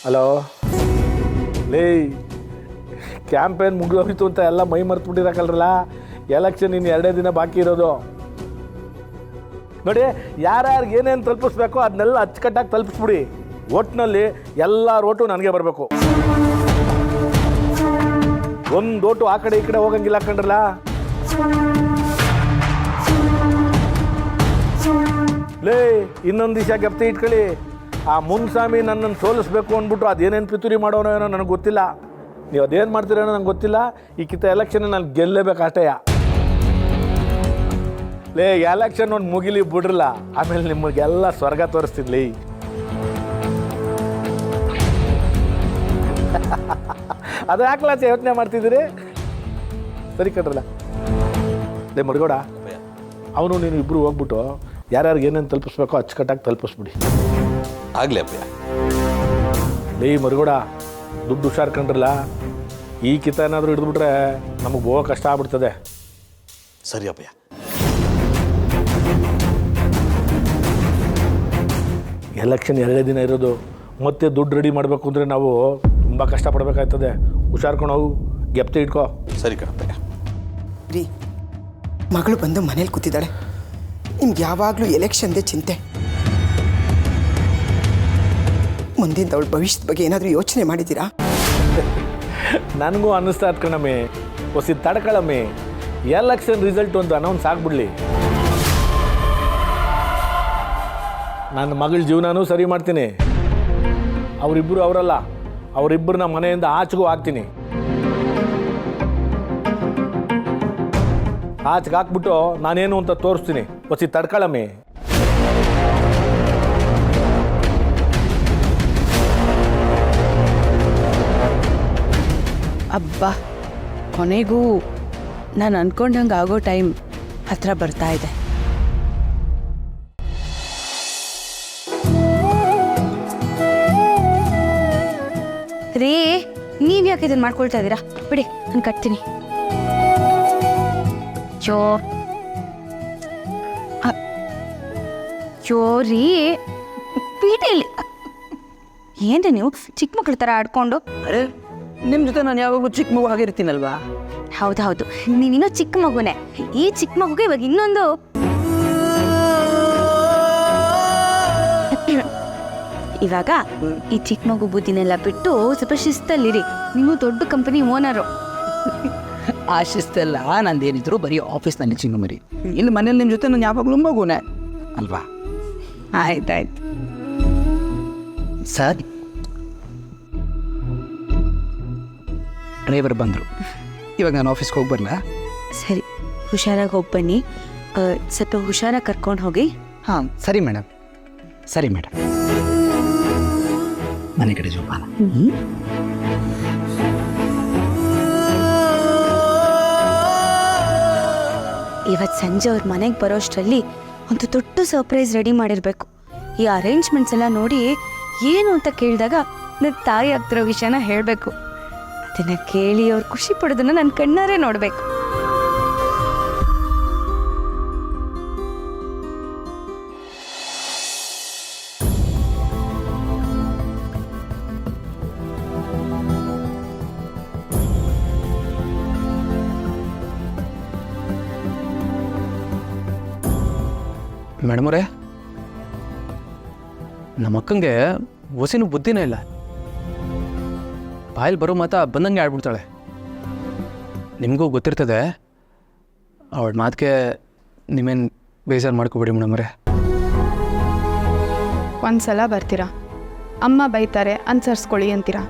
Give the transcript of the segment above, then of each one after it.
Hello ಲೇ, campaign ಮುಗಿದೋಗಿತ್ತು ಅಂತ ಎಲ್ಲ ಮೈ ಮರ್ತ್ಬಿಟ್ಟಿರಕಲ್ರಲ್ಲ. ಎಲೆಕ್ಷನ್ ಇನ್ನು 2 ದಿನ ಬಾಕಿ ಇರೋದು. ನೋಡಿ, ಯಾರ್ಯಾರಿಗೆ ಏನೇನು ತಲುಪಿಸ್ಬೇಕೋ ಅದನ್ನೆಲ್ಲ ಅಚ್ಚುಕಟ್ಟಾಗಿ ತಲುಪಿಸ್ಬಿಡಿ. ಒಟ್ಟಿನಲ್ಲಿ ಎಲ್ಲರ ಓಟು ನನಗೆ ಬರಬೇಕು. ಒಂದು ಓಟು ಆ ಕಡೆ ಈ ಕಡೆ ಹೋಗಂಗಿಲ್ಲ ಕಂಡ್ರಲ್ಲ. ಲೇ, ಇನ್ನೊಂದು ದಿವಸ ಗೆಪ್ತಿ ಇಟ್ಕೊಳ್ಳಿ. ಆ ಮುನ್ಸ್ವಾಮಿ ನನ್ನನ್ನು ಸೋಲಿಸ್ಬೇಕು ಅಂದ್ಬಿಟ್ಟು ಅದೇನೇನು ಪಿತೂರಿ ಮಾಡೋನೋ ಏನೋ ನನಗೆ ಗೊತ್ತಿಲ್ಲ. ನೀವು ಅದೇನು ಮಾಡ್ತೀರೇನೋ ನಂಗೆ ಗೊತ್ತಿಲ್ಲ. ಈ ಕಿತ್ತ ಎಲೆಕ್ಷನ್ ನಾನು ಗೆಲ್ಲಬೇಕು ಅಷ್ಟೇಯ. ಲೇ, ಎಲೆಕ್ಷನ್ ಒಂದು ಮುಗಿಲಿ ಬಿಡ್ರಲ್ಲ, ಆಮೇಲೆ ನಿಮಗೆಲ್ಲ ಸ್ವರ್ಗ ತೋರಿಸ್ತಿದ್ಲಿ. ಅದು ಯಾಕಲಾಚೆ ಯೋಚನೆ ಮಾಡ್ತಿದ್ದೀರಿ? ಸರಿ ಕಣ್ರಲ್ಲ. ಲೇ ಮರ್ಗೋಡ, ಅವನು ನೀನು ಇಬ್ಬರು ಹೋಗ್ಬಿಟ್ಟು ಯಾರ್ಯಾರಿಗೆ ಏನೇನು ತಲುಪಿಸ್ಬೇಕೋ ಅಚ್ಚುಕಟ್ಟಾಗಿ ತಲುಪಿಸ್ಬಿಡಿ. ಆಗಲಿ ಅಪ್ಪಯ್ಯ. ಲೇ ಮರ್ಗೋಡ, ದುಡ್ಡು ಹುಷಾರು ಕಂಡ್ರಲ್ಲ. ಈ ಕಿತ್ತ ಏನಾದರೂ ಹಿಡಿದ್ಬಿಟ್ರೆ ನಮಗೆ ಬಹು ಕಷ್ಟ ಆಗ್ಬಿಡ್ತದೆ. ಸರಿ ಅಪ್ಪಯ್ಯ. ಎಲೆಕ್ಷನ್ 2 ದಿನ ಇರೋದು. ಮತ್ತೆ ದುಡ್ಡು ರೆಡಿ ಮಾಡಬೇಕು ಅಂದರೆ ನಾವು ತುಂಬ ಕಷ್ಟಪಡಬೇಕಾಗ್ತದೆ. ಹುಷಾರ್ಕೊಂಡು ಗೆಪ್ತಿ ಇಟ್ಕೋ. ಸರಿ ಕಣಪ್ಪಯ್ಯ. ರೀ, ಮಗಳು ಬಂದು ಮನೇಲಿ ಕೂತಿದ್ದಾಳೆ. ನಿಮ್ಗೆ ಯಾವಾಗಲೂ ಎಲೆಕ್ಷನ್ದೇ ಚಿಂತೆ. ಮುಂದಿನ ಅವಳ ಭವಿಷ್ಯದ ಬಗ್ಗೆ ಏನಾದರೂ ಯೋಚನೆ ಮಾಡಿದ್ದೀರಾ? ನನಗೂ ಅನ್ನಿಸ್ತಾ ಇತ್ತು ಕಣಮ್ಮಿ, ಹೊಸಿ ತಡ್ಕಳಮ್ಮಿ. ಎಲೆಕ್ಷನ್ ರಿಸಲ್ಟ್ ಒಂದು ಅನೌನ್ಸ್ ಆಗ್ಬಿಡ್ಲಿ. ನನ್ನ ಮಗಳ ಜೀವನನೂ ಸರಿ ಮಾಡ್ತೀನಿ. ಅವರಿಬ್ಬರು ಅವರಲ್ಲ, ಅವರಿಬ್ಬರನ್ನ ಮನೆಯಿಂದ ಆಚೆಗೂ ಹಾಕ್ತೀನಿ. ಆಚೆಗೆ ಹಾಕ್ಬಿಟ್ಟು ನಾನೇನು ಅಂತ ತೋರಿಸ್ತೀನಿ. ಹೊಸಿ ತಡ್ಕಳಮ್ಮಿ. ಅಬ್ಬಾ, ಕೊನೆಗೂ ನಾನು ಅಂದ್ಕೊಂಡಂಗೆ ಆಗೋ ಟೈಮ್ ಹತ್ರ ಬರ್ತಾ ಇದೆ. ರೇ, ನೀವು ಯಾಕೆ ಇದನ್ನು ಮಾಡ್ಕೊಳ್ತಾ ಇದ್ದೀರಾ? ಬಿಡಿ, ನಾನು ಕಟ್ತೀನಿ. ರೀ, ಪೀಟೆಯಲ್ಲಿ ಏನ್ರಿ ನೀವು ಚಿಕ್ಕ ಮಕ್ಳ ಥರ ಆಡ್ಕೊಂಡು? ಅರೆ, ನಿಮ್ಮ ಜೊತೆ ನಾನು ಯಾವಾಗಲೂ ಚಿಕ್ಕ ಮಗು ಆಗಿರ್ತೀನಲ್ವಾ? ಹೌದು, ನೀನಿನ್ನೂ ಚಿಕ್ಕ ಮಗುನೇ. ಈ ಚಿಕ್ಕ ಮಗುಗೆ ಇವಾಗ ಇನ್ನೊಂದು ಇವಾಗ ಈ ಚಿಕ್ಕ ಮಗು ಬುದ್ಧಿನೆಲ್ಲ ಬಿಟ್ಟು ಸ್ವಲ್ಪ ಶಿಸ್ತಲ್ಲಿರಿ. ನೀವು ದೊಡ್ಡ ಕಂಪನಿ ಓನರು. ಆ ಶಿಸ್ತೆಲ್ಲ ನಂದೇನಿದ್ರು ಬರೀ ಆಫೀಸ್ನಲ್ಲಿ ಚಿನ್ನ ಮರಿ. ಇಲ್ಲಿ ಮನೇಲಿ ನಿಮ್ಮ ಜೊತೆ ನಾನು ಯಾವಾಗಲೂ ಮಗುನೇ ಅಲ್ವಾ? ಆಯ್ತಾಯ್ತು. ಸರ್, ಡ್ರೈವರ್ ಬಂದರು. ಇವಾಗ ನಾನು ಆಫೀಸ್ಗೆ ಹೋಗಿ ಬರಲಾ? ಸರಿ, ಹುಷಾರಾಗಿ ಹೋಗಿ ಬನ್ನಿ. ಸ್ವಲ್ಪ ಹುಷಾರಾಗಿ ಕರ್ಕೊಂಡು ಹೋಗಿ. ಹಾಂ, ಸರಿ ಮೇಡಮ್. ಸರಿ ಮೇಡಮ್, ಮನೆ ಕಡೆ ಜೋಪಾನ. ಇವತ್ತು ಸಂಜೆ ಅವ್ರ ಮನೆಗೆ ಬರೋಷ್ಟರಲ್ಲಿ ಒಂದು ದೊಡ್ಡ ಸರ್ಪ್ರೈಸ್ ರೆಡಿ ಮಾಡಿರಬೇಕು. ಈ ಅರೇಂಜ್ಮೆಂಟ್ಸ್ ಎಲ್ಲ ನೋಡಿ ಏನು ಅಂತ ಕೇಳಿದಾಗ ನನ್ನ ತಾಯಿ ಆಗ್ತಿರೋ ವಿಷಯನ ಹೇಳಬೇಕು. ಅದನ್ನು ಕೇಳಿ ಅವ್ರು ಖುಷಿ ಪಡೋದನ್ನು ನನ್ನ ಕಣ್ಣಾರೆ ನೋಡಬೇಕು. ಮೇಡಮ್ ಅವರೇ, ನಮ್ಮ ಅಕ್ಕಂಗೆ ಹೊಸಿನೂ ಬುದ್ಧಿನೇ ಇಲ್ಲ. ಬಾಯಲ್ಲಿ ಬರೋ ಮಾತಾ ಬಂದಂಗೆ ಆಡ್ಬಿಡ್ತಾಳೆ. ನಿಮಗೂ ಗೊತ್ತಿರ್ತದೆ. ಅವಳ ಮಾತಿಗೆ ನೀವೇನು ಬೇಜಾರು ಮಾಡ್ಕೊಬೇಡಿ ಮೇಡಮ್ ಅವರೇ. ಒಂದು ಸಲ ಬರ್ತೀರಾ, ಅಮ್ಮ ಬೈತಾರೆ ಅನುಸರಿಸ್ಕೊಳ್ಳಿ ಅಂತೀರಾ.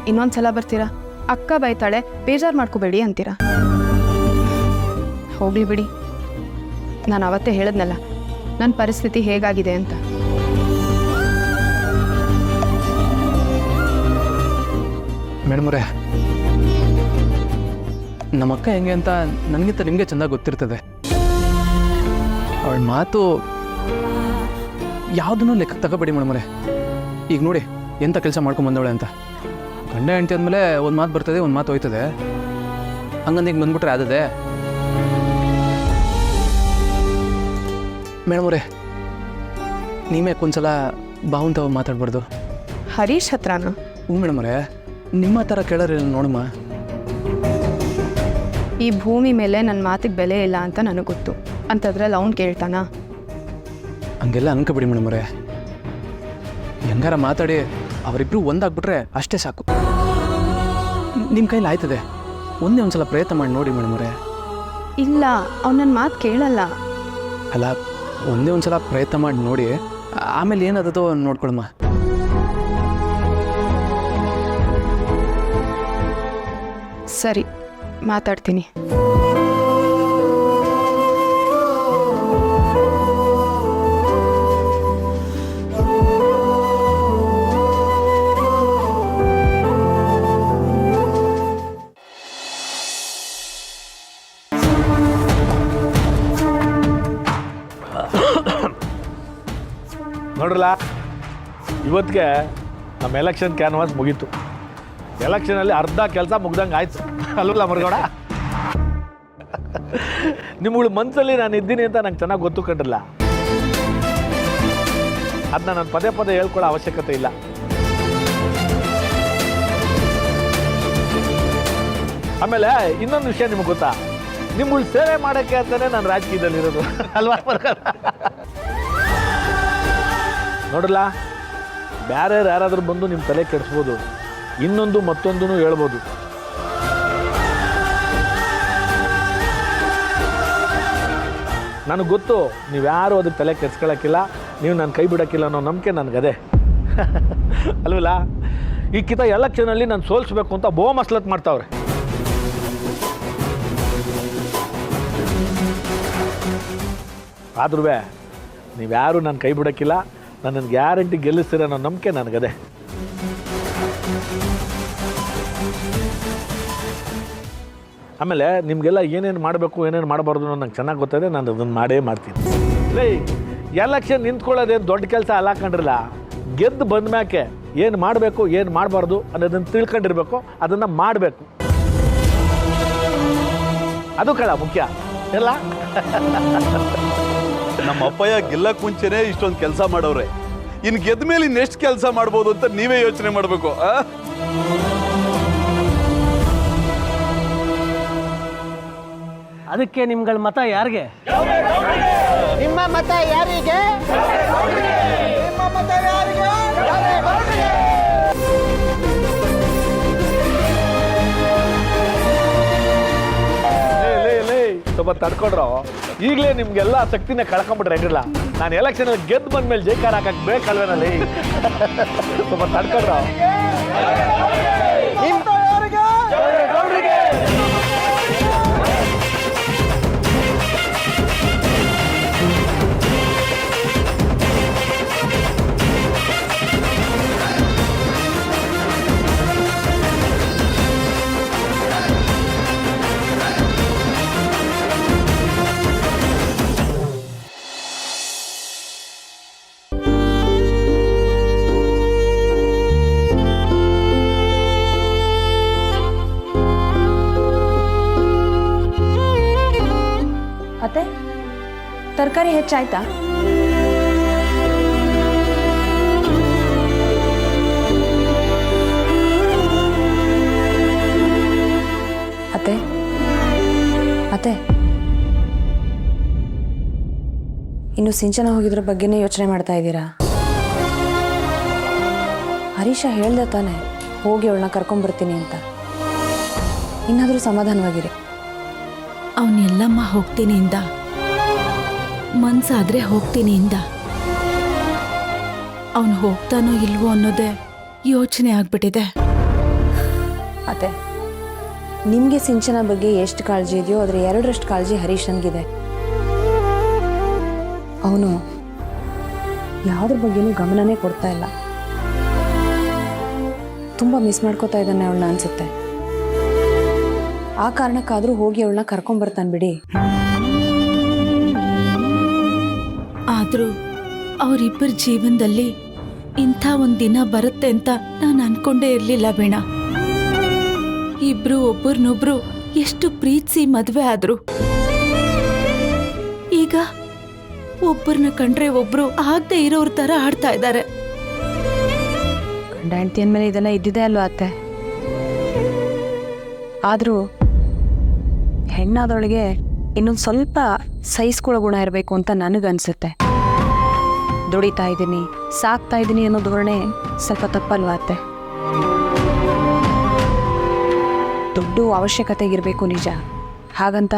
ಇನ್ನೊಂದು ಸಲ ಬರ್ತೀರಾ, ಅಕ್ಕ ಬೈತಾಳೆ ಬೇಜಾರು ಮಾಡ್ಕೋಬೇಡಿ ಅಂತೀರಾ. ಹೋಗಲಿ ಬಿಡಿ, ನಾನು ಅವತ್ತೇ ಹೇಳಿದ್ನಲ್ಲ ನನ್ನ ಪರಿಸ್ಥಿತಿ ಹೇಗಾಗಿದೆ ಅಂತ. ಮೇಡಮ್ ಅವರೇ, ನಮ್ಮ ಅಕ್ಕ ಹೆಂಗೆ ಅಂತ ನನಗಿಂತ ನಿಮಗೆ ಚೆಂದಾಗಿ ಗೊತ್ತಿರ್ತದೆ. ಅವಳ ಮಾತು ಯಾವುದನ್ನೂ ಲೆಕ್ಕಕ್ಕೆ ತಗೋಬೇಡಿ ಮೇಡಮ್ ಅವರೇ. ಈಗ ನೋಡಿ ಎಂಥ ಕೆಲಸ ಮಾಡ್ಕೊಂಬಂದವಳೆ ಅಂತ. ಗಂಡ ಹೆಂಡತಿ ಅಂದಮೇಲೆ ಒಂದು ಮಾತು ಬರ್ತದೆ, ಒಂದು ಮಾತು ಹೋಯ್ತದೆ. ಹಂಗಂದು ಈಗ ಬಂದ್ಬಿಟ್ರೆ ಆದದೆ. ಮೇಡಮ್ ಅವರೇ, ನೀವೇ ಒಂದ್ಸಲ ಬಾವುಂತ ಮಾತಾಡ್ಬಾರ್ದು. ಹರೀಶ್ ಹತ್ರನಾ? ಹ್ಞೂ ಮೇಡಮರೇ, ನಿಮ್ಮ ಥರ ಕೇಳೋರಿಲ್ಲ ನೋಡಮ್ಮ. ಈ ಭೂಮಿ ಮೇಲೆ ನನ್ನ ಮಾತಿಗೆ ಬೆಲೆ ಇಲ್ಲ ಅಂತ ನನಗೆ ಗೊತ್ತು. ಅಂಥದ್ರಲ್ಲಿ ಅವ್ನು ಕೇಳ್ತಾನಾ? ಹಂಗೆಲ್ಲ ಅನ್ಕೋಬಿಡಿ ಮೇಡಮರೇ. ಹೆಂಗಾರ ಮಾತಾಡಿ ಅವರಿಬ್ಬರು ಒಂದಾಗ್ಬಿಟ್ರೆ ಅಷ್ಟೇ ಸಾಕು. ನಿಮ್ಮ ಕೈಲಿ ಆಯ್ತದೆ. ಒಂದೇ ಒಂದು ಸಲ ಪ್ರಯತ್ನ ಮಾಡಿ ನೋಡಿ ಮೇಡಮರೇ. ಇಲ್ಲ, ಅವ್ನು ನನ್ನ ಮಾತು ಕೇಳಲ್ಲ. ಅಲ್ಲ, ಒಂದೇ ಒಂದು ಸಲ ಪ್ರಯತ್ನ ಮಾಡಿ ನೋಡಿ, ಆಮೇಲೆ ಏನಾದೋ ನೋಡ್ಕೊಳಮ್ಮ. ಸರಿ, ಮಾತಾಡ್ತೀನಿ. ನೋಡ್ರಲ್ಲ, ಇವತ್ತಿಗೆ ನಮ್ಮ ಎಲೆಕ್ಷನ್ ಕ್ಯಾನ್ವಾಸ್ ಮುಗೀತು. ಎಲೆಕ್ಷನಲ್ಲಿ ಅರ್ಧ ಕೆಲಸ ಮುಗ್ದಂಗೆ ಆಯ್ತು ಅಲ್ವಲ್ಲ ಮರಗೌಡ? ನಿಮ್ಗಳ ಮನಸ್ಸಲ್ಲಿ ನಾನು ಇದ್ದೀನಿ ಅಂತ ನಂಗೆ ಚೆನ್ನಾಗಿ ಗೊತ್ತು ಕಂಡ್ರಲ್ಲ. ಅದನ್ನ ನಾನು ಪದೇ ಪದೇ ಹೇಳ್ಕೊಳ್ಳೋ ಅವಶ್ಯಕತೆ ಇಲ್ಲ. ಆಮೇಲೆ ಇನ್ನೊಂದು ವಿಷಯ ನಿಮ್ಗೆ ಗೊತ್ತಾ? ನಿಮ್ಗಳ ಸೇವೆ ಮಾಡೋಕ್ಕೆ ಅಂತಾನೆ ನಾನು ರಾಜಕೀಯದಲ್ಲಿರೋದು ಅಲ್ವಾ ಮರಗೌಡ? ನೋಡಲ್ಲ, ಬೇರೆ ಯಾರಾದರೂ ಬಂದು ನಿಮ್ಮ ತಲೆ ಕೆಡಿಸ್ಬೋದು, ಇನ್ನೊಂದು ಮತ್ತೊಂದು ಹೇಳ್ಬೋದು. ನನಗೆ ಗೊತ್ತು ನೀವ್ಯಾರು ಅದಕ್ಕೆ ತಲೆ ಕೆಡ್ಸ್ಕೊಳಕ್ಕಿಲ್ಲ, ನೀವು ನನ್ನ ಕೈ ಬಿಡೋಕ್ಕಿಲ್ಲ ಅನ್ನೋ ನಂಬಿಕೆ ನನಗದೆ ಅಲ್ವಲ್ಲ? ಈ ಕಿತ ಎಲೆಕ್ಷನಲ್ಲಿ ನಾನು ಸೋಲಿಸ್ಬೇಕು ಅಂತ ಬಹು ಮಸಲತ್ ಮಾಡ್ತಾವ್ರೆ. ಆದ್ರೂ ನೀವ್ಯಾರು ನನ್ನ ಕೈ ಬಿಡೋಕ್ಕಿಲ್ಲ, ನನ್ನನ್ನು ಗ್ಯಾರಂಟಿ ಗೆಲ್ಲಿಸ್ತೀರ ಅನ್ನೋ ನಂಬಿಕೆ ನನಗದೆ. ಆಮೇಲೆ ನಿಮಗೆಲ್ಲ ಏನೇನು ಮಾಡಬೇಕು ಏನೇನು ಮಾಡಬಾರ್ದು ಅನ್ನೋದು ನಂಗೆ ಚೆನ್ನಾಗಿ ಗೊತ್ತದೆ. ನಾನು ಅದನ್ನು ಮಾಡೇ ಮಾಡ್ತೀನಿ. ಲೇ, ಎಲೆಕ್ಷನ್ ನಿಂತ್ಕೊಳ್ಳೋದೇನು ದೊಡ್ಡ ಕೆಲಸ ಅಲ್ಲ ಕಂಡ್ರಲ್ಲ. ಗೆದ್ದು ಬಂದ ಮ್ಯಾಕೆ ಏನು ಮಾಡಬೇಕು ಏನು ಮಾಡಬಾರ್ದು ಅನ್ನೋದನ್ನು ತಿಳ್ಕೊಂಡಿರ್ಬೇಕು, ಅದನ್ನು ಮಾಡಬೇಕು. ಅದು ಕಳ ಮುಖ್ಯ ಎಲ್ಲ. ನಮ್ಮ ಅಪ್ಪಯ್ಯ ಗೆಲ್ಲಕ್ಕೆ ಮುಂಚೆನೇ ಇಷ್ಟೊಂದು ಕೆಲಸ ಮಾಡವ್ರೆ. ಇನ್ನು ಗೆದ್ದ ಮೇಲೆ ಇನ್ನೆಷ್ಟು ಕೆಲಸ ಮಾಡ್ಬೋದು ಅಂತ ನೀವೇ ಯೋಚನೆ ಮಾಡಬೇಕು. ಅದಕ್ಕೆ ನಿಮ್ಗಳ ಮತ ಯಾರಿಗೆ? ನಿಮ್ಮ ಮತ ಯಾರಿಗೆ? ನಿಮ್ಮ ಮತ ಯಾರಿಗೆ? ಸ್ವಲ್ಪ ತಡ್ಕೊಡ್ರು. ಈಗಲೇ ನಿಮ್ಗೆಲ್ಲ ಶಕ್ತಿನ ಕಳ್ಕೊಂಬಿಟ್ರೆ ಹೆಂಗಿಲ್ಲ. ನಾನು ಎಲೆಕ್ಷನಲ್ಲಿ ಗೆದ್ದು ಬಂದ್ಮೇಲೆ ಜೈಕಾರ ಹಾಕಕ್ಕೆ ಬೇಕಲ್ವೇನಲ್ಲಿ? ಸ್ವಲ್ಪ ತಡ್ಕೊಡ್ರು. ಅತ್ತೆ, ತರಕಾರಿ ಹೆಚ್ಚಾಯ್ತಾ? ಅತ್ತೆ ಅತ್ತೆ, ಇನ್ನು ಸಿಂಚನ ಹೋಗಿದ್ರ ಬಗ್ಗೆನೇ ಯೋಚನೆ ಮಾಡ್ತಾ ಇದ್ದೀರಾ? ಹರೀಶ ಹೇಳ್ದೆ ತಾನೆ ಹೋಗಿ ಅವಳನ್ನ ಕರ್ಕೊಂಡ್ಬರ್ತೀನಿ ಅಂತ. ಇನ್ನಾದರೂ ಸಮಾಧಾನವಾಗಿರಿ. ಅವನೆಲ್ಲಮ್ಮ ಹೋಗ್ತೀನಿ ಇಂದ, ಮನ್ಸಾದ್ರೆ ಹೋಗ್ತೀನಿ ಇಂದ. ಅವನು ಹೋಗ್ತಾನೋ ಇಲ್ವೋ ಅನ್ನೋದೇ ಯೋಚನೆ ಆಗ್ಬಿಟ್ಟಿದೆ. ಅತ್ತೆ, ನಿಮಗೆ ಸಿಂಚನ ಬಗ್ಗೆ ಎಷ್ಟು ಕಾಳಜಿ ಇದೆಯೋ ಅದರ 2ರಷ್ಟು ಕಾಳಜಿ ಹರೀಶನ್ಗಿದೆ. ಅವನು ಯಾವುದ್ರ ಬಗ್ಗೆನೂ ಗಮನನೇ ಕೊಡ್ತಾ ಇಲ್ಲ. ತುಂಬ ಮಿಸ್ ಮಾಡ್ಕೋತಾ ಇದ್ದಾನೆ ಅವಳನ್ನ ಅನ್ಸುತ್ತೆ. ಆ ಕಾರಣಕ್ಕಾದರೂ ಹೋಗಿ ಅವಳನ್ನ ಕರ್ಕೊಂಡ್ಬರ್ತಾನೆ ಬಿಡಿ. ಆದರೂ ಅವರಿಬ್ಬರ ಜೀವನದಲ್ಲಿ ಇಂಥ ಒಂದು ದಿನ ಬರುತ್ತೆ ಅಂತ ನಾನು ಅನ್ಕೊಂಡೇ ಇರಲಿಲ್ಲ ವೀಣಾ. ಇಬ್ರು ಒಬ್ಬರನ್ನೊಬ್ರು ಎಷ್ಟು ಪ್ರೀತಿಸಿ ಮದುವೆ ಆದ್ರು. ಈಗ ಒಬ್ಬರನ್ನ ಕಂಡ್ರೆ ಒಬ್ರು ಆಗದೆ ಇರೋರ ಥರ ಆಡ್ತಾ ಇದ್ದಾರೆ. ಗಂಡ ಹೆಂಡತಿ ಅಂದಮೇಲೆ ಇದೆಲ್ಲ ಇದ್ದಿದೆ ಅಲ್ವಾ ಅತ್ತೆ. ಆದರೂ ಹೆಣ್ಣಾದವಳಿಗೆ ಇನ್ನೊಂದು ಸ್ವಲ್ಪ ಸಹಿಸ್ಕೊಳ್ಳೋ ಗುಣ ಇರಬೇಕು ಅಂತ ನನಗನ್ಸುತ್ತೆ. ದುಡಿತಾ ಇದ್ದೀನಿ, ಸಾಕ್ತಾ ಇದ್ದೀನಿ ಅನ್ನೋ ಧೋರಣೆ ಸ್ವಲ್ಪ ತಪ್ಪಲ್ವಾ ಅತ್ತೆ? ದುಡ್ಡು ಅವಶ್ಯಕತೆಗಿರಬೇಕು ನಿಜ, ಹಾಗಂತ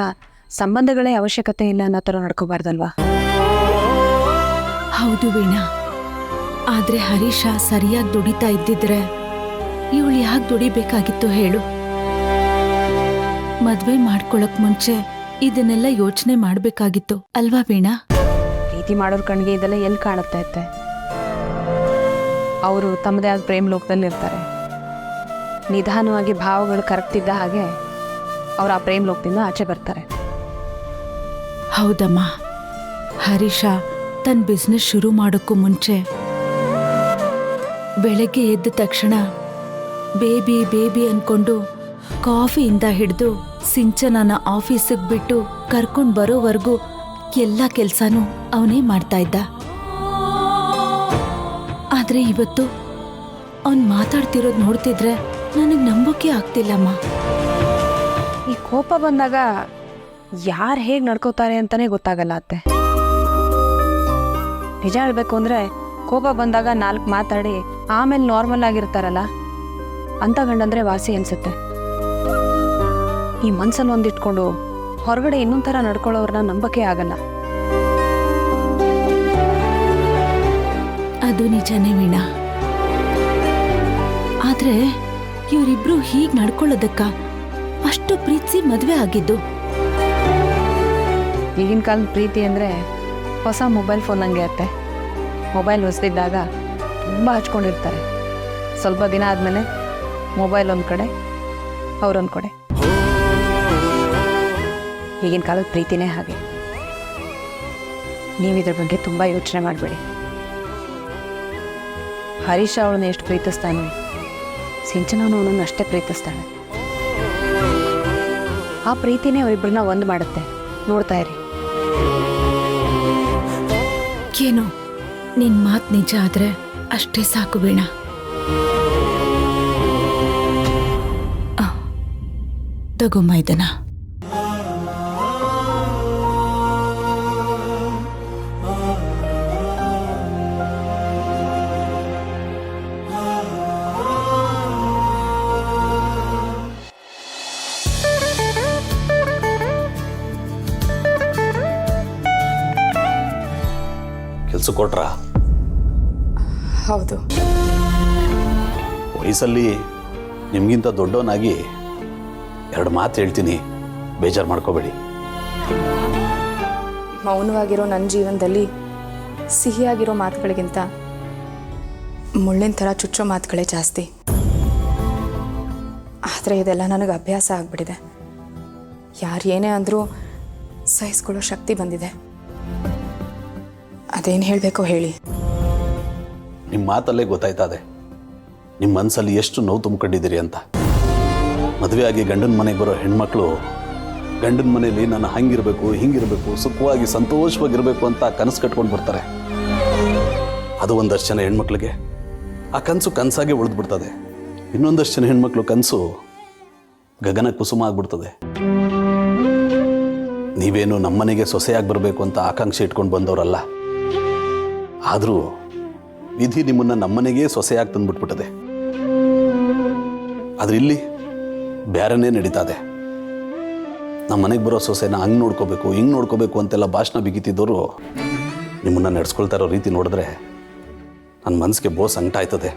ಸಂಬಂಧಗಳೇ ಅವಶ್ಯಕತೆ ಇಲ್ಲ ಅನ್ನೋ ಥರ ನಡ್ಕೋಬಾರ್ದಲ್ವಾ? ಹೌದು ವೀಣಾ, ಆದ್ರೆ ಹರೀಶ ಸರಿಯಾಗಿ ದುಡಿತಾ ಇದ್ದಿದ್ರೆ ಇವಳು ಯಾಕೆ ದುಡಿಬೇಕಾಗಿತ್ತು ಹೇಳು? ಮದ್ವೆ ಮಾಡ್ಕೊಳಕ್ ಮುಂಚೆ ಇದನ್ನೆಲ್ಲ ಯೋಚನೆ ಮಾಡ್ಬೇಕಾಗಿತ್ತು ಅಲ್ವಾ ವೀಣಾ? ಪ್ರೀತಿ ಮಾಡೋರ್ ಕಣ್ಗೆ ಇದೆಲ್ಲ ಎಲ್ಲಿ ಕಾಣುತ್ತೆ ಅತ್ತೆ? ಅವರು ತಮ್ಮದೇ ಆದ ಪ್ರೇಮ ಲೋಕದಲ್ಲಿ ಇರ್ತಾರೆ. ನಿಧಾನವಾಗಿ ಭಾವಗಳು ಕರಗ್ತಿದ್ದ ಹಾಗೆ ಅವ್ರು ಆ ಪ್ರೇಮ ಲೋಕದಿಂದ ಆಚೆ ಬರ್ತಾರೆ. ಹೌದಮ್ಮ, ಹರೀಶ ತನ್ನ ಬಿಸ್ನೆಸ್ ಶುರು ಮಾಡೋಕ್ಕೂ ಮುಂಚೆ ಬೆಳಗ್ಗೆ ಎದ್ದ ತಕ್ಷಣ ಬೇಬಿ ಬೇಬಿ ಅನ್ಕೊಂಡು ಕಾಫಿಯಿಂದ ಹಿಡಿದು ಸಿಂಚನನ ಆಫೀಸಿಗೆ ಬಿಟ್ಟು ಕರ್ಕೊಂಡು ಬರೋವರೆಗೂ ಎಲ್ಲ ಕೆಲಸನೂ ಅವನೇ ಮಾಡ್ತಾ ಇದ್ದ. ಆದ್ರೆ ಇವತ್ತು ಅವನ್ ಮಾತಾಡ್ತಿರೋದು ನೋಡ್ತಿದ್ರೆ ನನಗೆ ನಂಬೋಕೆ ಆಗ್ತಿಲ್ಲಮ್ಮ. ಈ ಕೋಪ ಬಂದಾಗ ಯಾರು ಹೇಗೆ ನಡ್ಕೋತಾರೆ ಅಂತಾನೆ ಗೊತ್ತಾಗಲ್ಲ ಅತ್ತೆ. ನಿಜ ಹೇಳ್ಬೇಕು ಅಂದರೆ ಕೋಪ ಬಂದಾಗ 4 ಮಾತಾಡಿ ಆಮೇಲೆ ನಾರ್ಮಲ್ ಆಗಿರ್ತಾರಲ್ಲ ಅಂತ ಗಂಡಂದ್ರೆ ವಾಸಿ ಅನ್ಸುತ್ತೆ. ಈ ಮನ್ಸಲ್ಲಿ ಒಂದಿಟ್ಕೊಂಡು ಹೊರಗಡೆ ಇನ್ನೊಂದು ಥರ ನಡ್ಕೊಳ್ಳೋರನ್ನ ನಂಬಕ್ಕೆ ಆಗಲ್ಲ. ಅದು ನಿಜನೇ ವೀಣಾ, ಆದ್ರೆ ಇವರಿಬ್ರು ಹೀಗ್ ನಡ್ಕೊಳ್ಳೋದಕ್ಕ ಅಷ್ಟು ಪ್ರೀತಿಸಿ ಮದ್ವೆ ಆಗಿದ್ದು. ಈಗಿನ ಕಾಲದ ಪ್ರೀತಿ ಅಂದರೆ ಹೊಸ ಮೊಬೈಲ್ ಫೋನ್ ಹಂಗೆ ಅತ್ತೆ. ಮೊಬೈಲ್ ಹೊಸದಿದ್ದಾಗ ತುಂಬ ಹಚ್ಕೊಂಡಿರ್ತಾರೆ, ಸ್ವಲ್ಪ ದಿನ ಆದಮೇಲೆ ಮೊಬೈಲ್ ಒಂದು ಕಡೆ, ಅವರೊಂದು ಕಡೆ. ಈಗಿನ ಕಾಲದ ಪ್ರೀತಿನೇ ಹಾಗೆ. ನೀವಿದ್ರ ಬಗ್ಗೆ ತುಂಬ ಯೋಚನೆ ಮಾಡಬೇಡಿ. ಹರೀಶ ಅವಳನ್ನ ಎಷ್ಟು ಪ್ರೀತಿಸ್ತಾನೋ ಸಿಂಚನನು ಅವನನ್ನು ಅಷ್ಟೇ ಪ್ರೀತಿಸ್ತಾಳೆ. ಆ ಪ್ರೀತಿನೇ ಅವರಿಬ್ಬರನ್ನ ಒಂದು ಮಾಡುತ್ತೆ. ನೋಡ್ತಾ ಇರಿ. ಏನೋ ನಿನ್ ಮಾತ್ ನಿಜ ಆದ್ರೆ ಅಷ್ಟೇ ಸಾಕು ವೀಣಾ. ತಗೊಮ್ಮ ಇದನ್ನ. ಕೆಲಸ ಕೊಟ್ರಾ? ಹೌದು. ವಯಸ್ಸಲ್ಲಿ ನಿಮಗಿಂತ ದೊಡ್ಡವನಾಗಿ 2 ಮಾತು ಹೇಳ್ತೀನಿ, ಬೇಜಾರು ಮಾಡ್ಕೋಬೇಡಿ. ಮೌನವಾಗಿರೋ ನನ್ನ ಜೀವನದಲ್ಲಿ ಸಿಹಿಯಾಗಿರೋ ಮಾತುಗಳಿಗಿಂತ ಮುಳ್ಳಿನ ಥರ ಚುಚ್ಚೋ ಮಾತುಗಳೇ ಜಾಸ್ತಿ. ಆದರೆ ಇದೆಲ್ಲ ನನಗೆ ಅಭ್ಯಾಸ ಆಗಿಬಿಟ್ಟಿದೆ. ಯಾರು ಏನೇ ಅಂದರೂ ಸಹಿಸ್ಕೊಳ್ಳೋ ಶಕ್ತಿ ಬಂದಿದೆ. ಅದೇನು ಹೇಳಬೇಕೋ ಹೇಳಿ. ನಿಮ್ಮ ಮಾತಲ್ಲೇ ಗೊತ್ತಾಯ್ತದೆ ನಿಮ್ಮ ಮನಸ್ಸಲ್ಲಿ ಎಷ್ಟು ನೋವು ತುಂಬಿಕೊಂಡಿದ್ದೀರಿ ಅಂತ. ಮದುವೆ ಆಗಿ ಗಂಡನ ಮನೆಗೆ ಬರೋ ಹೆಣ್ಮಕ್ಳು ಗಂಡನ ಮನೇಲಿ ನಾನು ಹಂಗಿರಬೇಕು ಹಿಂಗಿರಬೇಕು ಸುಖವಾಗಿ ಸಂತೋಷವಾಗಿರಬೇಕು ಅಂತ ಕನಸು ಕಟ್ಕೊಂಡು ಬರ್ತಾರೆ. ಅದು ಒಂದಷ್ಟು ಜನ ಹೆಣ್ಮಕ್ಳಿಗೆ ಆ ಕನಸು ಕನಸಾಗೆ ಉಳಿದ್ಬಿಡ್ತದೆ. ಇನ್ನೊಂದಷ್ಟು ಜನ ಹೆಣ್ಮಕ್ಳು ಕನಸು ಗಗನ ಕುಸುಮ ಆಗ್ಬಿಡ್ತದೆ. ನೀವೇನು ನಮ್ಮನೆಗೆ ಸೊಸೆಯಾಗಿ ಬರಬೇಕು ಅಂತ ಆಕಾಂಕ್ಷೆ ಇಟ್ಕೊಂಡು ಬಂದವರಲ್ಲ. ಆದರೂ ವಿಧಿ ನಿಮ್ಮನ್ನು ನಮ್ಮನೆಗೇ ಸೊಸೆಯಾಗಿ ತಂದುಬಿಟ್ಬಿಟ್ಟದೆ. ಆದರೆ ಇಲ್ಲಿ ಬೇರೆನೇ ನಡೀತದೆ. ನಮ್ಮ ಮನೆಗೆ ಬರೋ ಸೊಸೆನ ಹಂಗೆ ನೋಡ್ಕೋಬೇಕು ಹಿಂಗೆ ನೋಡ್ಕೋಬೇಕು ಅಂತೆಲ್ಲ ಭಾಷಣ ಬಿಗಿತಿದ್ದವರು ನಿಮ್ಮನ್ನು ನಡೆಸ್ಕೊಳ್ತಾ ಇರೋ ರೀತಿ ನೋಡಿದ್ರೆ ನನ್ನ ಮನಸ್ಸಿಗೆ ಬೋಸ್ ಅಂಟಾಯ್ತದೆ.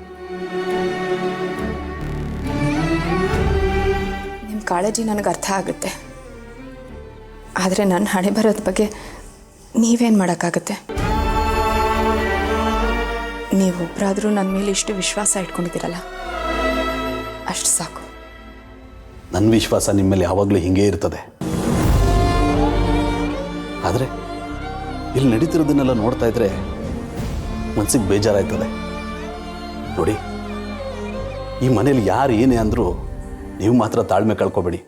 ನಿಮ್ಮ ಕಾಳಜಿ ನನಗೆ ಅರ್ಥ ಆಗುತ್ತೆ. ಆದರೆ ನನ್ನ ಹಣೆ ಬರೋದ ಬಗ್ಗೆ ನೀವೇನು ಮಾಡೋಕ್ಕಾಗತ್ತೆ? ನೀವೊಬ್ಬರಾದರೂ ನನ್ನ ಮೇಲೆ ಇಷ್ಟು ವಿಶ್ವಾಸ ಇಟ್ಕೊಂಡಿದ್ದೀರಲ್ಲ, ಅಷ್ಟು ಸಾಕು. ನನ್ನ ವಿಶ್ವಾಸ ನಿಮ್ಮ ಮೇಲೆ ಯಾವಾಗಲೂ ಹಿಂಗೇ ಇರ್ತದೆ. ಆದರೆ ಇಲ್ಲಿ ನಡೀತಿರೋದನ್ನೆಲ್ಲ ನೋಡ್ತಾ ಇದ್ರೆ ಮನಸ್ಸಿಗೆ ಬೇಜಾರಾಯ್ತದೆ. ನೋಡಿ, ಈ ಮನೇಲಿ ಯಾರು ಏನೇ ಅಂದರೂ ನೀವು ಮಾತ್ರ ತಾಳ್ಮೆ ಕಳ್ಕೊಬೇಡಿ.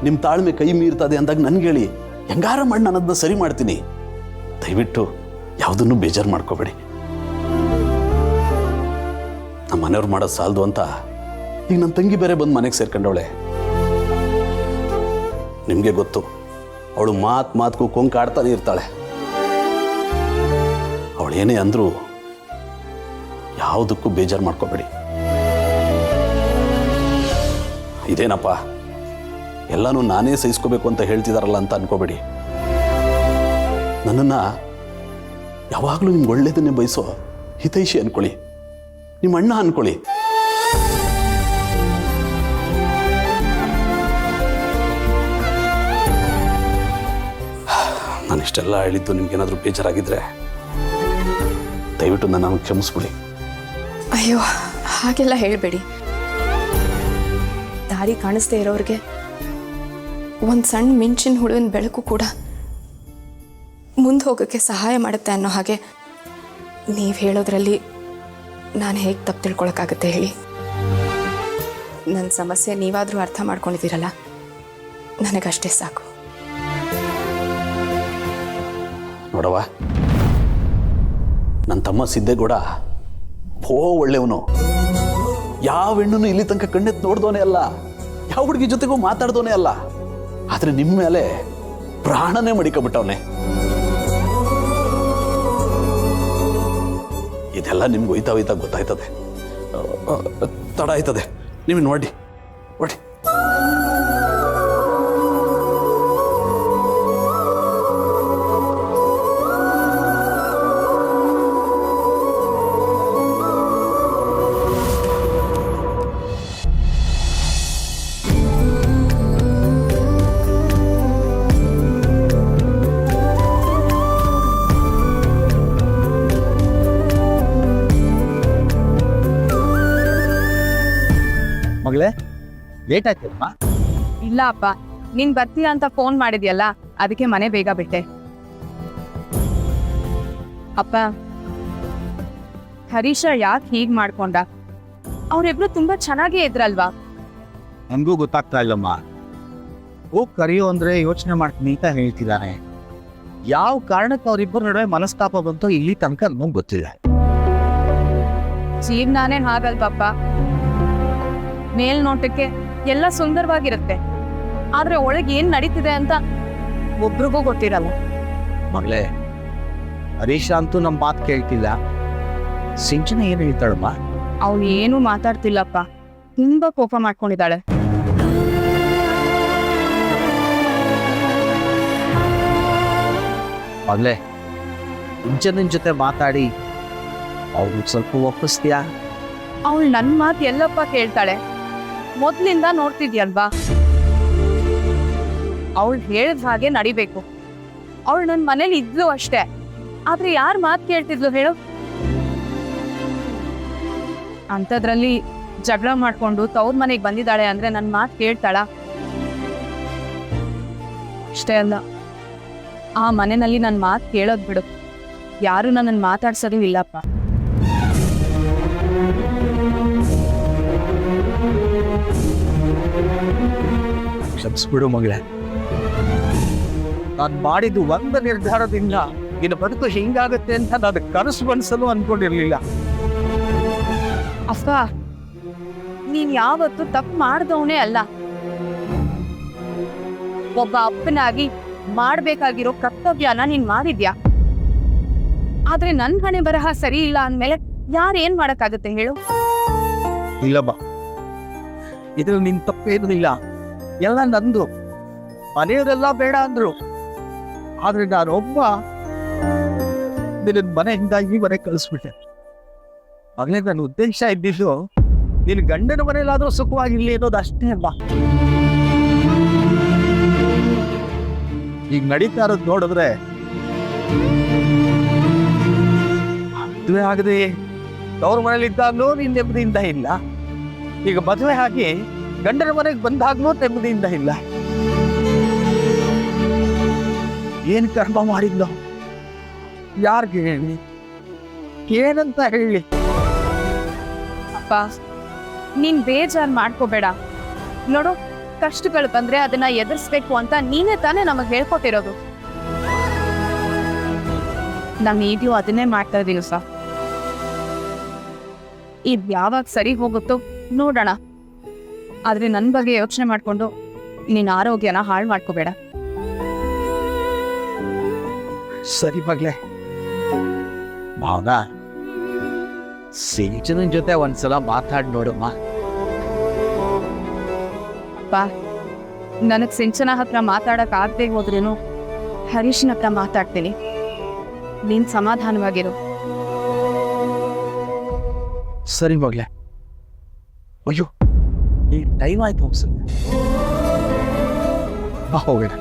ನಿಮ್ಮ ತಾಳ್ಮೆ ಕೈ ಮೀರ್ತದೆ ಅಂದಾಗ ನನಗೆ ಹೇಳಿ, ಹೆಂಗಾರ ಮಾಡಿ ನಾನು ಅದನ್ನ ಸರಿ ಮಾಡ್ತೀನಿ. ದಯವಿಟ್ಟು ಯಾವುದನ್ನು ಬೇಜಾರು ಮಾಡ್ಕೋಬೇಡಿ. ಮನೆಯವ್ರು ಮಾಡೋದು ಸಾಲದು ಅಂತ ಈಗ ನನ್ನ ತಂಗಿ ಬೇರೆ ಬಂದು ಮನೆಗೆ ಸೇರ್ಕೊಂಡವಳೆ. ನಿಮಗೆ ಗೊತ್ತು, ಅವಳು ಮಾತ್ಗೂ ಕೊಂಕಾಡ್ತಾನೆ ಇರ್ತಾಳೆ. ಅವಳೇನೇ ಅಂದರೂ ಯಾವುದಕ್ಕೂ ಬೇಜಾರು ಮಾಡ್ಕೋಬೇಡಿ. ಇದೇನಪ್ಪ ಎಲ್ಲನೂ ನಾನೇ ಸಹಿಸ್ಕೋಬೇಕು ಅಂತ ಹೇಳ್ತಿದಾರಲ್ಲ ಅಂತ ಅನ್ಕೋಬೇಡಿ. ನನ್ನನ್ನು ಯಾವಾಗಲೂ ನಿಮ್ಗೆ ಒಳ್ಳೇದನ್ನೇ ಬಯಸೋ ಹಿತೈಷಿ ಅನ್ಕೊಳ್ಳಿ, ನಿಮ್ಮ ಅಣ್ಣ ಅನ್ಕೊಳ್ಳಿ. ನಾನಿಷ್ಟೆಲ್ಲ ಹೇಳಿದ್ದು ನಿಮ್ಗೇನಾದರೂ ಬೇಜಾರಾಗಿದ್ದರೆ ದಯವಿಟ್ಟು ನನ್ನ ಕ್ಷಮಿಸ್ಬಿಡಿ. ಅಯ್ಯೋ, ಹಾಗೆಲ್ಲ ಹೇಳಬೇಡಿ. ದಾರಿ ಕಾಣಿಸ್ದೇ ಇರೋರಿಗೆ ಒಂದು ಸಣ್ಣ ಮಿಂಚಿನ ಹುಳುವಿನ ಬೆಳಕು ಕೂಡ ಮುಂದೆ ಹೋಗೋಕ್ಕೆ ಸಹಾಯ ಮಾಡುತ್ತೆ ಅನ್ನೋ ಹಾಗೆ ನೀವು ಹೇಳೋದ್ರಲ್ಲಿ ನಾನು ಹೇಗೆ ತಪ್ಪು ತಿಳ್ಕೊಳಕ್ಕಾಗತ್ತೆ ಹೇಳಿ? ನನ್ನ ಸಮಸ್ಯೆ ನೀವಾದರೂ ಅರ್ಥ ಮಾಡ್ಕೊಂಡಿದ್ದೀರಲ್ಲ, ನನಗಷ್ಟೇ ಸಾಕು. ನೋಡವ, ನನ್ನ ತಮ್ಮ ಸಿದ್ದೇಗೌಡ ಒಳ್ಳೆಯವನು. ಯಾವ ಹೆಣ್ಣನ್ನು ಇಲ್ಲಿ ತನಕ ಕಣ್ಣೆತ್ತು ನೋಡ್ದೋನೇ ಅಲ್ಲ, ಯಾವ ಹುಡುಗಿ ಜೊತೆಗೂ ಮಾತಾಡ್ದೋನೇ ಅಲ್ಲ. ಆದರೆ ನಿಮ್ಮ ಮೇಲೆ ಪ್ರಾಣನೇ ಮಡಿಕೊಬಿಟ್ಟವನೆ. ಇದೆಲ್ಲ ನಿಮ್ಗೆ ಒಯ್ತಾ ಗೊತ್ತಾಯ್ತದೆ, ತಡ ಆಯ್ತದೆ. ನೀವು ನೋಡಿ. ಮಗಳೇ, ಲೇಟ್ ಆಯ್ತಲ್ಲಮ್ಮ? ಇಲ್ಲ ಅಪ್ಪ, ನೀನ್ ಬರ್ತೀಯ ಅಂತ ಫೋನ್ ಮಾಡಿದ್ಯಲ್ಲ, ಅದಕ್ಕೆ ಮನೆ ಬೇಗ ಬಿಟ್ಟೆ. ಅಪ್ಪ, ಹರೀಶ ಯಾಕೆ ಹೀಗ್ ಮಾಡ್ಕೊಂಡ? ಅವ್ರಿಬ್ರು ತುಂಬಾ ಚೆನ್ನಾಗೇ ಇದ್ರಲ್ವಾ? ನನಗೂ ಗೊತ್ತಾಗ್ತಾ ಇಲ್ಲಮ್ಮ. ಹೋಗಿ ಕರೆಯೋ ಅಂದ್ರೆ ಯೋಚನೆ ಮಾಡ್ತೀನಿ ಅಂತ ಹೇಳ್ತಿದ್ದಾನೆ. ಯಾವ ಕಾರಣಕ್ಕೆ ಅವ್ರಿಬ್ಬರ ನಡುವೆ ಮನಸ್ತಾಪ ಬಂತು ಇಲ್ಲಿ ತನಕ ನಮ್ಗೆ ಗೊತ್ತಿಲ್ಲ. ಜೀವನಾನೇ ಹಾಗಲ್ವಪ್ಪ. ಮೇಲ್ನೋಟಕ್ಕೆ ಎಲ್ಲ ಸುಂದರವಾಗಿರುತ್ತೆ, ಆದ್ರೆ ಒಳಗೆ ಏನ್ ನಡೀತಿದೆ ಅಂತ ಒಬ್ರಿಗೂ ಗೊತ್ತಿರಲ್ಲ. ಮಗಳೇ, ಹರೀಶ ಅಂತೂ ನಮ್ಮ ಮಾತು ಕೇಳ್ತಿಲ್ಲ. ಸಿಂಚನ ಏನು ಹೇಳ್ತಾಳಮ್ಮ? ಅವಳು ಏನೂ ಮಾತಾಡ್ತಿಲ್ಲಪ್ಪ, ತುಂಬಾ ಕೋಪ ಮಾಡ್ಕೊಂಡಿದ್ದಾಳೆ. ಮಗಳೇ, ಸಿಂಚನನ್ ಜೊತೆ ಮಾತಾಡಿ ಅವ್ರು ಸ್ವಲ್ಪ ಒಪ್ಪಿಸ್ತೀಯಾ? ಅವಳು ನನ್ನ ಮಾತು ಎಲ್ಲಪ್ಪ ಕೇಳ್ತಾಳೆ? ಮೊದ್ಲಿಂದ ನೋಡ್ತಿದ್ಯಲ್ವಾ, ಅವಳು ಹೇಳಿದ ಹಾಗೆ ನಡಿಬೇಕು. ಅವಳು ನನ್ನ ಮನೇಲಿ ಇದ್ಲು ಅಷ್ಟೇ, ಆದ್ರೆ ಯಾರು ಮಾತು ಕೇಳ್ತಿದ್ಲು ಹೇಳು? ಅಂಥದ್ರಲ್ಲಿ ಜಗಳ ಮಾಡ್ಕೊಂಡು ತವ್ರ ಮನೆಗೆ ಬಂದಿದ್ದಾಳೆ ಅಂದ್ರೆ ನನ್ನ ಮಾತು ಕೇಳ್ತಾಳ? ಅಷ್ಟೇ ಅಲ್ಲ, ಆ ಮನೆಯಲ್ಲಿ ನನ್ನ ಮಾತು ಕೇಳೋದ್ ಬಿಡು, ಯಾರು ನನ್ನ ಮಾತಾಡ್ಸೋದು ಇಲ್ಲಪ್ಪ. ಕ್ಷಮಿಸ್ಬಿಡು ಮಗಳೇ. ನಾನು ಮಾಡಿದ್ದು ಒಂದು ನಿರ್ಧಾರದಿಂದ ಇನ್ನು ಬದುಕು ಹಿಂಗಾಗುತ್ತೆ ಅಂತ ನಾನು ಕನಸು ಮನಸ್ಸಲ್ಲೂ ಅನ್ಕೊಂಡಿರ್ಲಿಲ್ಲ. ಅಪ್ಪ, ನೀನ್ ಯಾವತ್ತು ತಪ್ಪು ಮಾಡ್ದವನೇ ಅಲ್ಲ. ಒಬ್ಬ ಅಪ್ಪನಾಗಿ ಮಾಡ್ಬೇಕಾಗಿರೋ ಕರ್ತವ್ಯನ ನೀನ್ ಮಾಡಿದ್ಯಾ. ಆದ್ರೆ ನನ್ ಹಣೆ ಬರಹ ಸರಿ ಇಲ್ಲ ಅಂದ್ಮೇಲೆ ಯಾರೇನ್ ಮಾಡಕ್ಕಾಗತ್ತೆ ಹೇಳು? ಇಲ್ಲಮ್ಮ, ಇದ್ರಲ್ಲಿ ನಿನ್ ತಪ್ಪೇನೂ ಇಲ್ಲ. ಎಲ್ಲ ನಂದು. ಮನೆಯವರೆಲ್ಲ ಬೇಡ ಅಂದ್ರು, ಆದ್ರೆ ನಾನೊಬ್ಬ ನಿನ್ನ ಮನೆಯಿಂದ ಈ ಮನೆ ಕಳಿಸ್ಬಿಟ್ಟೆ. ಮಗಳೇ, ನನ್ನ ಉದ್ದೇಶ ಇದ್ದಿದ್ದು ನಿನ್ನ ಗಂಡನ ಮನೇಲಾದ್ರೂ ಸುಖವಾಗಿರ್ಲಿ ಅನ್ನೋದು ಅಷ್ಟೇ ಅಮ್ಮ. ಈಗ ನಡೀತಾ ಇರೋದು ನೋಡಿದ್ರೆ ಮದುವೆ ಆಗದೆ ತವ್ರ ಮನೇಲಿ ಇದ್ದಾಗ್ಲೂ ನೀನ್ ನೆಮ್ಮದಿಯಿಂದ ಇಲ್ಲ. ಈಗ ಮದುವೆ ಆಗಿ ಗಂಡನ ಮನೆಗೆ ಬಂದಾಗ್ಲೂ ನೆಮ್ಮದಿಯಿಂದ ಇಲ್ಲ. ಏನ್ ಕರ್ಮ ಮಾಡಿದ್ನೋ ಯಾರಿಗೆ ಹೇಳಿ, ಏನಂತ ಹೇಳಿ? ಅಪ್ಪ, ನೀನ್ ಬೇಜಾರ್ ಮಾಡ್ಕೋಬೇಡ. ನೋಡು, ಕಷ್ಟಗಳು ಬಂದ್ರೆ ಅದನ್ನ ಎದುರಿಸ್ಬೇಕು ಅಂತ ನೀನೇ ತಾನೇ ನಮಗ್ ಹೇಳ್ಕೊಟ್ಟಿರೋದು. ನಾನು ಈಗ್ಲೂ ಅದನ್ನೇ ಮಾಡ್ತಾ ಇದೀನಿ ಸರ್. ಇದು ಯಾವಾಗ ಸರಿ ಹೋಗುತ್ತೋ ನೋಡೋಣ. ಆದರೆ ನನ್ನ ಬಗ್ಗೆ ಯೋಚನೆ ಮಾಡಿಕೊಂಡು ನಿನ್ನ ಆರೋಗ್ಯನ ಹಾಳು ಮಾಡ್ಕೋಬೇಡ. ಸರಿ ಮಗ್ಲೆ. ಭಾವನ, ಸಿಂಚನನ್ ಜೊತೆ ಒಂದ್ಸಲ ಮಾತಾಡಿ ನೋಡಮ್ಮ. ಬಾ, ನನಗೆ ಸಿಂಚನ ಹತ್ರ ಮಾತಾಡೋಕ್ಕಾಗದೆ ಹೋದ್ರೇನು ಹರೀಶನ ಹತ್ರ ಮಾತಾಡ್ತೀನಿ. ನೀನು ಸಮಾಧಾನವಾಗಿರು. ಸರಿ ಮಗ್ಲೆ. ಅಯ್ಯೋ, ಈ ಟೈಮ್ ಆಯ್ತು ಅನ್ಸುತ್ತೆ. ಬಾ ಹೋಗೋಣ.